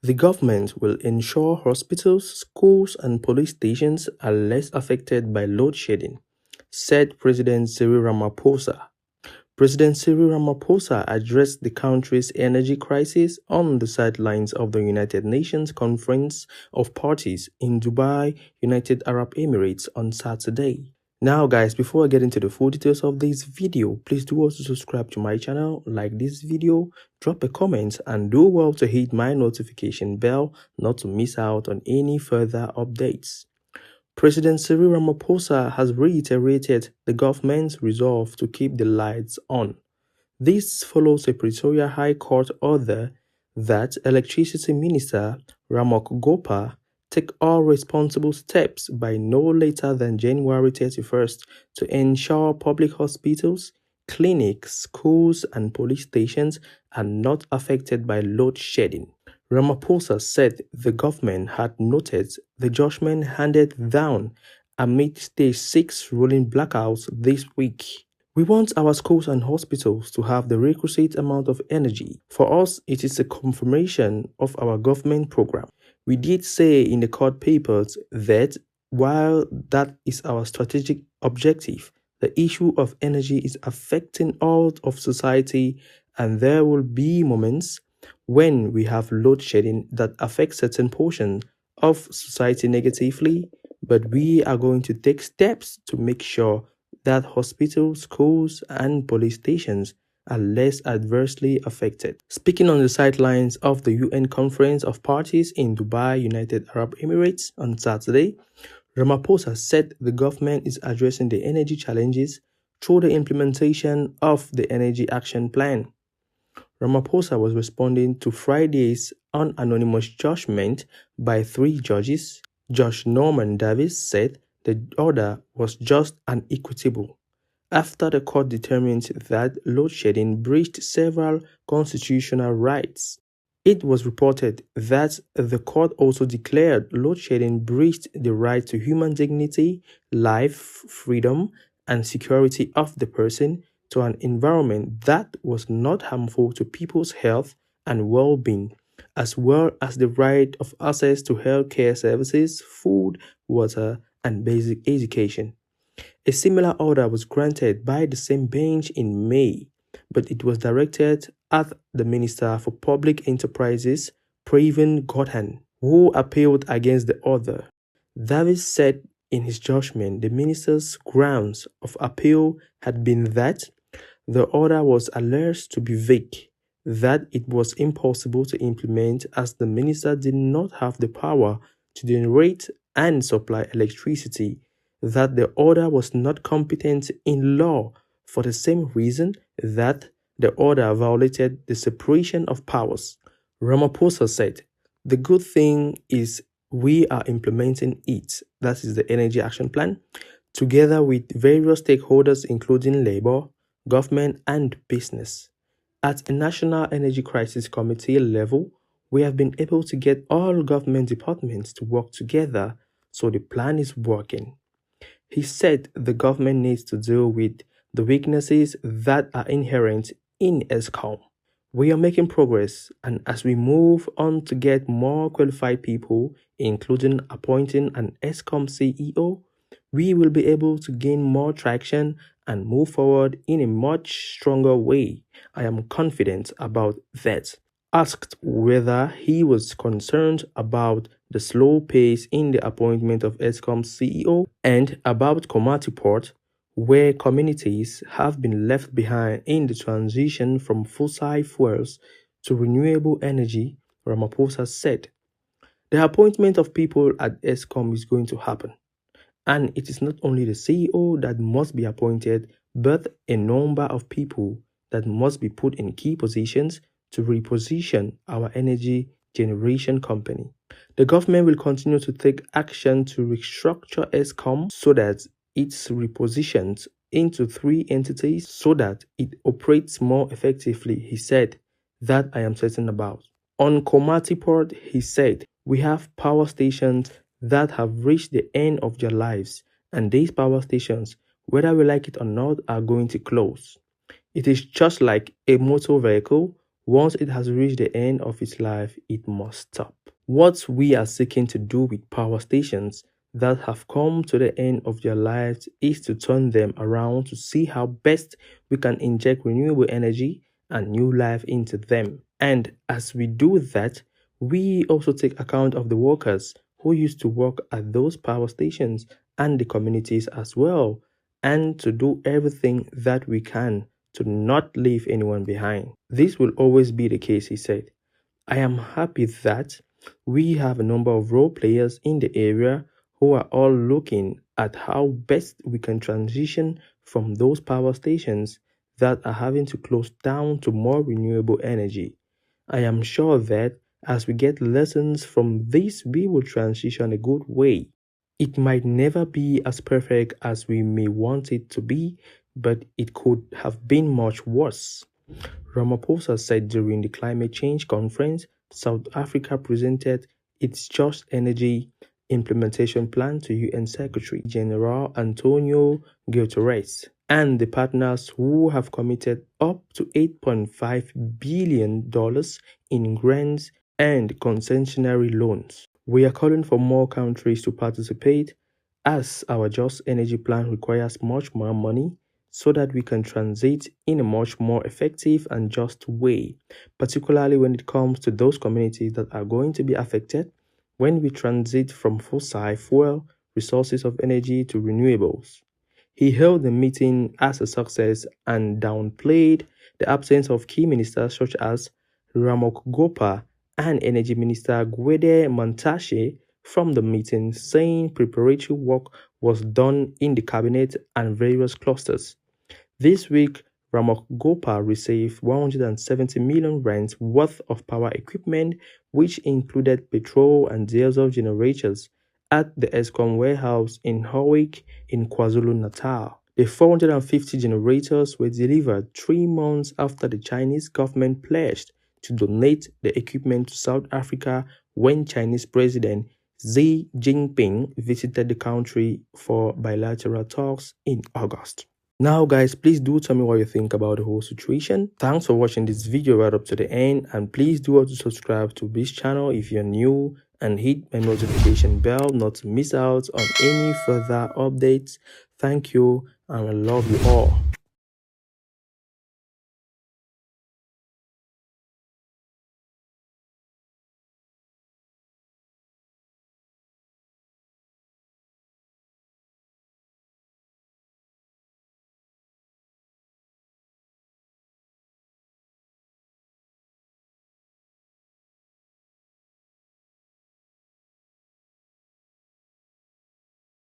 The government will ensure hospitals, schools, and police stations are less affected by load shedding, said President Cyril Ramaphosa. President Cyril Ramaphosa addressed the country's energy crisis on the sidelines of the United Nations Conference of Parties in Dubai, United Arab Emirates on Saturday. Now guys, before I get into the full details of this video, please do also subscribe to my channel, like this video, drop a comment, and do well to hit my notification bell not to miss out on any further updates. President Cyril Ramaphosa has reiterated the government's resolve to keep the lights on. This follows a Pretoria High Court order that Electricity Minister Ramok Gopa take all responsible steps by no later than January 31st to ensure public hospitals, clinics, schools, and police stations are not affected by load shedding. Ramaphosa said the government had noted the judgment handed down amid Stage 6 rolling blackouts this week. We want our schools and hospitals to have the requisite amount of energy. For us, it is a confirmation of our government program. We did say in the court papers that while that is our strategic objective, the issue of energy is affecting all of society, and there will be moments when we have load shedding that affects certain portions of society negatively, but we are going to take steps to make sure that hospitals, schools, and police stations are less adversely affected. Speaking on the sidelines of the UN Conference of Parties in Dubai, United Arab Emirates on Saturday, Ramaphosa said the government is addressing the energy challenges through the implementation of the Energy Action Plan. Ramaphosa was responding to Friday's unanimous judgment by 3 judges. Judge Norman Davis said the order was just and equitable after the court determined that load shedding breached several constitutional rights. It was reported that the court also declared load shedding breached the right to human dignity, life, freedom, and security of the person to an environment that was not harmful to people's health and well-being, as well as the right of access to healthcare services, food, water, and basic education. A similar order was granted by the same bench in May, but it was directed at the Minister for Public Enterprises, Pravin Gordhan, who appealed against the order. Davis said in his judgment the minister's grounds of appeal had been that the order was alleged to be vague, that it was impossible to implement as the minister did not have the power to generate and supply electricity, that the order was not competent in law for the same reason that the order violated the separation of powers. Ramaphosa said, "The good thing is we are implementing it," that is the Energy Action Plan, together with various stakeholders including labor, government, and business. At a National Energy Crisis Committee level, we have been able to get all government departments to work together, so the plan is working. He said the government needs to deal with the weaknesses that are inherent in ESCOM. We are making progress, and as we move on to get more qualified people, including appointing an ESCOM CEO, we will be able to gain more traction and move forward in a much stronger way. I am confident about that. Asked whether he was concerned about the slow pace in the appointment of ESCOM CEO and about Komati Port, where communities have been left behind in the transition from fossil fuels to renewable energy, Ramaphosa said, "The appointment of people at ESCOM is going to happen. And it is not only the CEO that must be appointed, but a number of people that must be put in key positions to reposition our energy generation company. The government will continue to take action to restructure ESCOM so that it's repositioned into 3 entities so that it operates more effectively," he said. "That I am certain about." On Komati Port, he said, "We have power stations that have reached the end of their lives, and these power stations, whether we like it or not, are going to close. It is just like a motor vehicle. Once it has reached the end of its life, it must stop. What we are seeking to do with power stations that have come to the end of their lives is to turn them around to see how best we can inject renewable energy and new life into them. And as we do that, we also take account of the workers who used to work at those power stations and the communities as well, and to do everything that we can to not leave anyone behind. This will always be the case, he said. I am happy that we have a number of role players in the area who are all looking at how best we can transition from those power stations that are having to close down to more renewable energy. I am sure that as we get lessons from this, we will transition a good way. It might never be as perfect as we may want it to be, but it could have been much worse. Ramaphosa said during the climate change conference, South Africa presented its Just Energy Implementation Plan to UN Secretary General Antonio Guterres and the partners who have committed up to $8.5 billion in grants and concessionary loans. We are calling for more countries to participate as our Just Energy Plan requires much more money so that we can transit in a much more effective and just way, particularly when it comes to those communities that are going to be affected when we transit from fossil fuel resources of energy to renewables. He hailed the meeting as a success and downplayed the absence of key ministers such as Ramokgopa and Energy Minister Gwede Mantashe from the meeting, saying preparatory work was done in the cabinet and various clusters. This week, Ramokgopa received 170 million rands worth of power equipment, which included petrol and diesel generators, at the Eskom warehouse in Howick in KwaZulu-Natal. The 450 generators were delivered 3 months after the Chinese government pledged to donate the equipment to South Africa when Chinese President Xi Jinping visited the country for bilateral talks in August. Now guys, please do tell me what you think about the whole situation. Thanks for watching this video right up to the end, and please do also subscribe to this channel if you're new and hit my notification bell not to miss out on any further updates. Thank you, and I love you all.